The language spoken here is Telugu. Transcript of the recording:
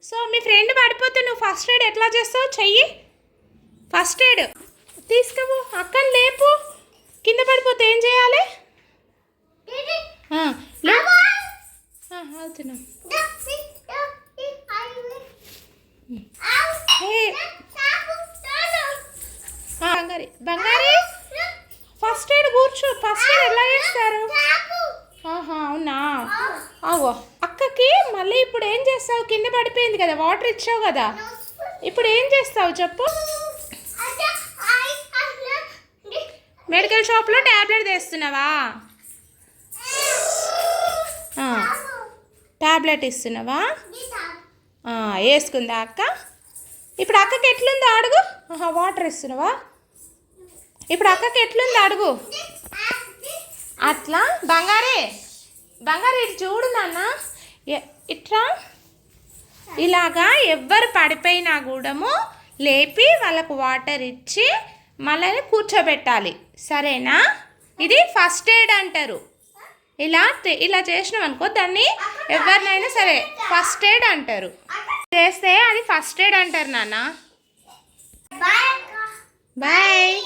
సో మీ ఫ్రెండ్ పడిపోతే నువ్వు ఫస్ట్ ఎయిడ్ ఎట్లా చేస్తావు? చెయ్యి. ఫస్ట్ ఎయిడ్ తీసుకోవు. అక్కని లేపు. కింద పడిపోతే ఏం చేయాలి? అవుతున్నాం. బంగారి బంగారి ఫస్ట్ ఎయిడ్ కూర్చో. ఫస్ట్ ఎయిడ్ ఎలా చేస్తారు? అవునా? అవో అక్కకి మళ్ళీ ఇప్పుడు ఏం చేస్తావు? కింద పడిపోయింది కదా, వాటర్ ఇచ్చావు కదా, ఇప్పుడు ఏం చేస్తావు చెప్పు? మెడికల్ షాప్లో ట్యాబ్లెట్ తెస్తున్నావా? ట్యాబ్లెట్ ఇస్తున్నావా? వేసుకుందా అక్క? ఇప్పుడు అక్కకి ఎట్లుందో అడుగు. వాటర్ ఇస్తున్నావా? ఇప్పుడు అక్కకి ఎట్లుందో అడుగు. అట్లా బంగారే బంగారు ఇటు చూడు నాన్న. ఇట్లా ఇలాగా ఎవ్వరు పడిపోయినా కూడాము లేపి వాళ్ళకు వాటర్ ఇచ్చి మళ్ళీ కూర్చోబెట్టాలి, సరేనా? ఇది ఫస్ట్ ఎయిడ్ అంటారు. ఇలా చేసినాం అనుకో దాన్ని ఎవరినైనా సరే ఫస్ట్ ఎయిడ్ అంటారు. చేస్తే అది ఫస్ట్ ఎయిడ్ అంటారు నాన్న. బాయ్.